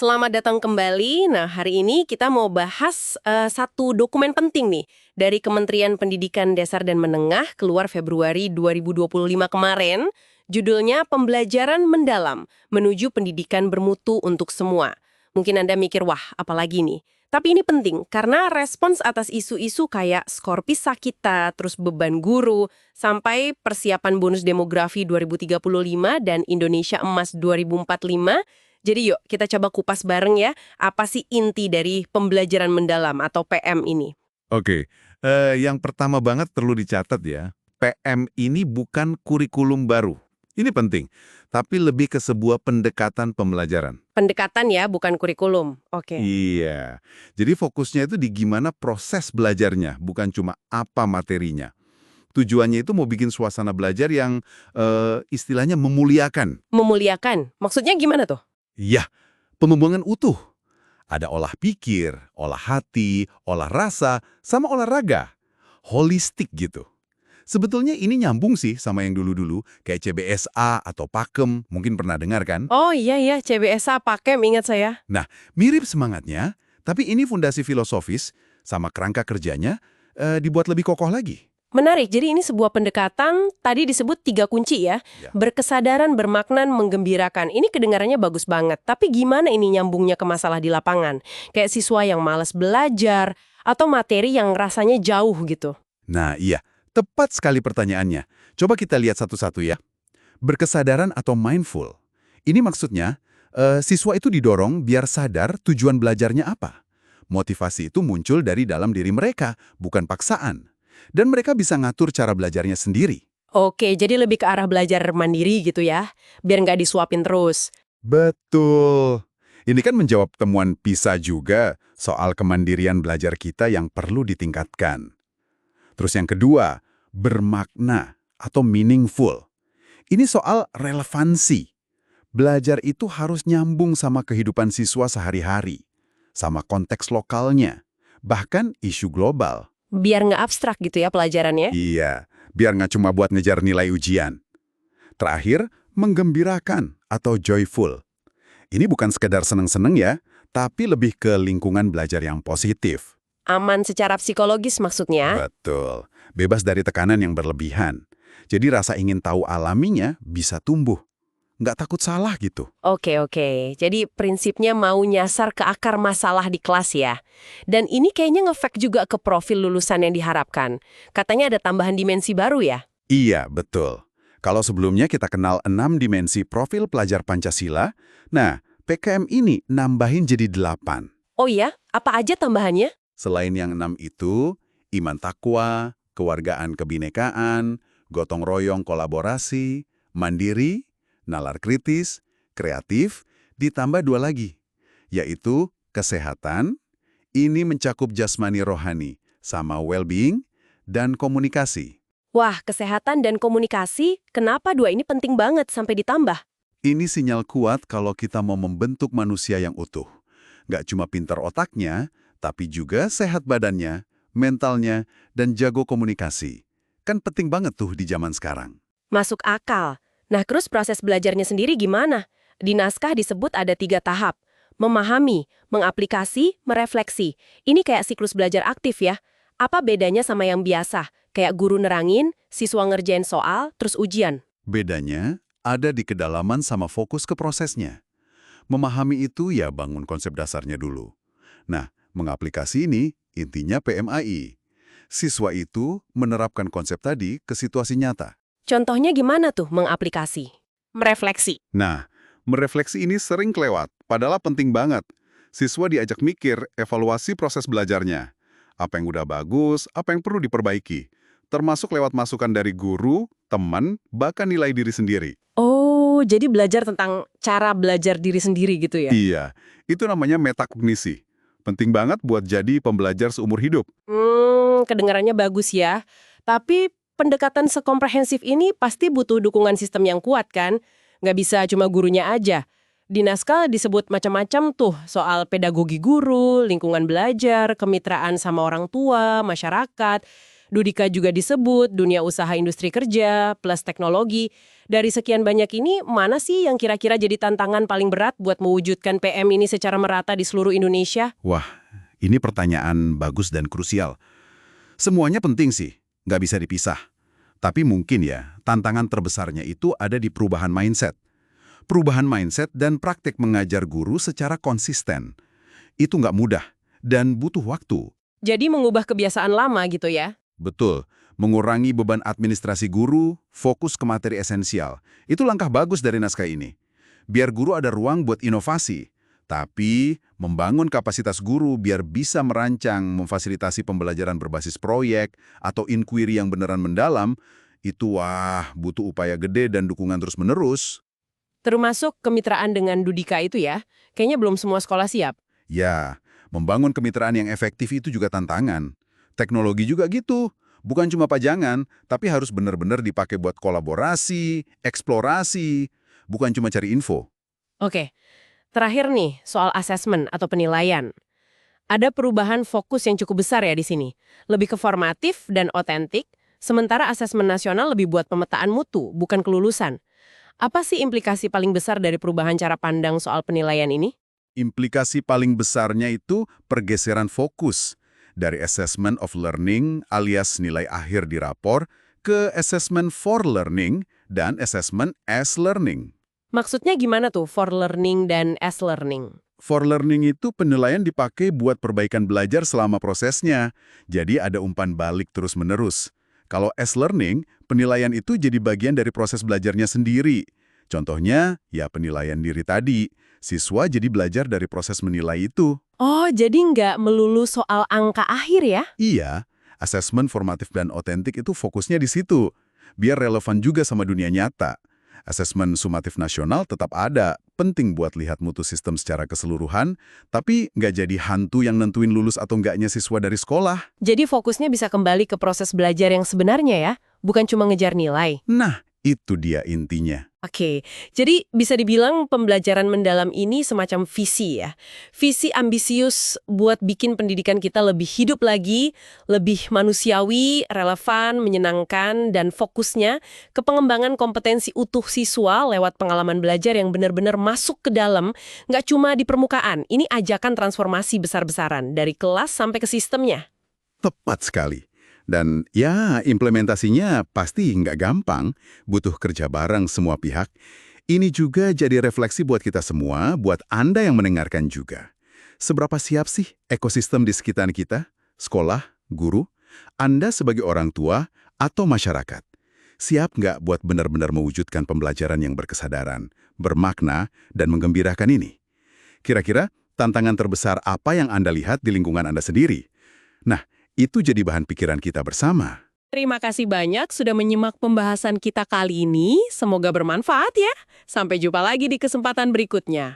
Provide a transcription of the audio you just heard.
Selamat datang kembali. Nah, hari ini kita mau bahas satu dokumen penting nih dari Kementerian Pendidikan Dasar dan Menengah keluar Februari 2025 kemarin. Judulnya Pembelajaran Mendalam Menuju Pendidikan Bermutu untuk Semua. Mungkin Anda mikir, wah, apalagi nih? Tapi ini penting karena respons atas isu-isu kayak skor PISA kita, terus beban guru, sampai persiapan bonus demografi 2035 dan Indonesia Emas 2045. Jadi yuk kita coba kupas bareng ya, apa sih inti dari pembelajaran mendalam atau PM ini? Oke, yang pertama banget perlu dicatat ya, PM ini bukan kurikulum baru. Ini penting, tapi lebih ke sebuah pendekatan pembelajaran. Pendekatan ya, bukan kurikulum. Oke. Iya, jadi fokusnya itu di gimana proses belajarnya, bukan cuma apa materinya. Tujuannya itu mau bikin suasana belajar yang istilahnya memuliakan. Memuliakan, maksudnya gimana tuh? Iya, pembangunan utuh. Ada olah pikir, olah hati, olah rasa, sama olahraga. Holistik gitu. Sebetulnya ini nyambung sih sama yang dulu-dulu, kayak CBSA atau Pakem, mungkin pernah dengar kan? Oh iya, CBSA pakai, ingat saya. Nah, mirip semangatnya, tapi ini fondasi filosofis sama kerangka kerjanya dibuat lebih kokoh lagi. Menarik, jadi ini sebuah pendekatan, tadi disebut 3 kunci ya. Ya. Berkesadaran, bermakna, menggembirakan. Ini kedengarannya bagus banget, tapi gimana ini nyambungnya ke masalah di lapangan? Kayak siswa yang malas belajar, atau materi yang rasanya jauh gitu. Nah, iya, tepat sekali pertanyaannya. Coba kita lihat satu-satu ya. Berkesadaran atau mindful. Ini maksudnya, siswa itu didorong biar sadar tujuan belajarnya apa. Motivasi itu muncul dari dalam diri mereka, bukan paksaan. Dan mereka bisa ngatur cara belajarnya sendiri. Oke, jadi lebih ke arah belajar mandiri gitu ya, biar nggak disuapin terus. Betul. Ini kan menjawab temuan PISA juga soal kemandirian belajar kita yang perlu ditingkatkan. Terus yang kedua, bermakna atau meaningful. Ini soal relevansi. Belajar itu harus nyambung sama kehidupan siswa sehari-hari, sama konteks lokalnya, bahkan isu global. Biar nggak abstrak gitu ya pelajarannya. Iya, biar nggak cuma buat ngejar nilai ujian. Terakhir, menggembirakan atau joyful. Ini bukan sekedar seneng-seneng ya, tapi lebih ke lingkungan belajar yang positif. Aman secara psikologis maksudnya. Betul. Bebas dari tekanan yang berlebihan. Jadi rasa ingin tahu alaminya bisa tumbuh. Nggak takut salah gitu. Oke. Jadi prinsipnya mau nyasar ke akar masalah di kelas ya. Dan ini kayaknya ngefek juga ke profil lulusan yang diharapkan. Katanya ada tambahan dimensi baru ya? Iya, betul. Kalau sebelumnya kita kenal 6 dimensi profil pelajar Pancasila, nah, PKM ini nambahin jadi 8. Oh iya? Apa aja tambahannya? Selain yang 6 itu, iman takwa, kewargaan kebinekaan, gotong royong kolaborasi, mandiri, nalar kritis, kreatif, ditambah 2 lagi, yaitu kesehatan, ini mencakup jasmani rohani, sama well-being, dan komunikasi. Wah, kesehatan dan komunikasi, kenapa 2 ini penting banget sampai ditambah? Ini sinyal kuat kalau kita mau membentuk manusia yang utuh. Nggak cuma pintar otaknya, tapi juga sehat badannya, mentalnya, dan jago komunikasi. Kan penting banget tuh di zaman sekarang. Masuk akal. Nah, terus proses belajarnya sendiri gimana? Di naskah disebut ada 3 tahap. Memahami, mengaplikasi, merefleksi. Ini kayak siklus belajar aktif ya. Apa bedanya sama yang biasa? Kayak guru nerangin, siswa ngerjain soal, terus ujian. Bedanya ada di kedalaman sama fokus ke prosesnya. Memahami itu ya bangun konsep dasarnya dulu. Nah, mengaplikasi ini intinya PMAI. Siswa itu menerapkan konsep tadi ke situasi nyata. Contohnya gimana tuh mengaplikasi? Merefleksi. Nah, merefleksi ini sering kelewat, padahal penting banget. Siswa diajak mikir evaluasi proses belajarnya. Apa yang udah bagus, apa yang perlu diperbaiki. Termasuk lewat masukan dari guru, teman, bahkan nilai diri sendiri. Oh, jadi belajar tentang cara belajar diri sendiri gitu ya? Iya, itu namanya metakognisi. Penting banget buat jadi pembelajar seumur hidup. Kedengarannya bagus ya. Tapi pendekatan sekomprehensif ini pasti butuh dukungan sistem yang kuat kan? Nggak bisa cuma gurunya aja. Di naskah disebut macam-macam tuh soal pedagogi guru, lingkungan belajar, kemitraan sama orang tua, masyarakat. Dudika juga disebut dunia usaha industri kerja, plus teknologi. Dari sekian banyak ini, mana sih yang kira-kira jadi tantangan paling berat buat mewujudkan PM ini secara merata di seluruh Indonesia? Wah, ini pertanyaan bagus dan krusial. Semuanya penting sih, nggak bisa dipisah. Tapi mungkin ya, tantangan terbesarnya itu ada di perubahan mindset. Perubahan mindset dan praktik mengajar guru secara konsisten. Itu nggak mudah dan butuh waktu. Jadi mengubah kebiasaan lama gitu ya? Betul, mengurangi beban administrasi guru, fokus ke materi esensial. Itu langkah bagus dari naskah ini. Biar guru ada ruang buat inovasi, tapi membangun kapasitas guru biar bisa merancang, memfasilitasi pembelajaran berbasis proyek, atau inquiry yang beneran mendalam, itu butuh upaya gede dan dukungan terus-menerus. Termasuk kemitraan dengan Dudika itu ya? Kayaknya belum semua sekolah siap. Ya, membangun kemitraan yang efektif itu juga tantangan. Teknologi juga gitu. Bukan cuma pajangan, tapi harus benar-benar dipakai buat kolaborasi, eksplorasi, bukan cuma cari info. Oke, terakhir nih soal asesmen atau penilaian. Ada perubahan fokus yang cukup besar ya di sini. Lebih ke formatif dan otentik, sementara asesmen nasional lebih buat pemetaan mutu, bukan kelulusan. Apa sih implikasi paling besar dari perubahan cara pandang soal penilaian ini? Implikasi paling besarnya itu pergeseran fokus dari assessment of learning alias nilai akhir di rapor ke assessment for learning dan assessment as learning. Maksudnya gimana tuh for learning dan as learning? For learning itu penilaian dipakai buat perbaikan belajar selama prosesnya, jadi ada umpan balik terus-menerus. Kalau as learning, penilaian itu jadi bagian dari proses belajarnya sendiri. Contohnya, ya penilaian diri tadi. Siswa jadi belajar dari proses menilai itu. Oh, jadi nggak melulu soal angka akhir ya? Iya, asesmen formatif dan otentik itu fokusnya di situ. Biar relevan juga sama dunia nyata. Asesmen sumatif nasional tetap ada, penting buat lihat mutu sistem secara keseluruhan, tapi nggak jadi hantu yang nentuin lulus atau nggaknya siswa dari sekolah. Jadi fokusnya bisa kembali ke proses belajar yang sebenarnya ya, bukan cuma ngejar nilai. Nah, itu dia intinya. Oke, jadi bisa dibilang pembelajaran mendalam ini semacam visi ya. Visi ambisius buat bikin pendidikan kita lebih hidup lagi, lebih manusiawi, relevan, menyenangkan, dan fokusnya ke pengembangan kompetensi utuh siswa lewat pengalaman belajar yang benar-benar masuk ke dalam, nggak cuma di permukaan. Ini ajakan transformasi besar-besaran, dari kelas sampai ke sistemnya. Tepat sekali. Dan ya, implementasinya pasti nggak gampang, butuh kerja bareng semua pihak. Ini juga jadi refleksi buat kita semua, buat Anda yang mendengarkan juga. Seberapa siap sih ekosistem di sekitar kita? Sekolah, guru, Anda sebagai orang tua, atau masyarakat? Siap nggak buat benar-benar mewujudkan pembelajaran yang berkesadaran, bermakna, dan menggembirakan ini? Kira-kira tantangan terbesar apa yang Anda lihat di lingkungan Anda sendiri? Nah, itu jadi bahan pikiran kita bersama. Terima kasih banyak sudah menyimak pembahasan kita kali ini. Semoga bermanfaat ya. Sampai jumpa lagi di kesempatan berikutnya.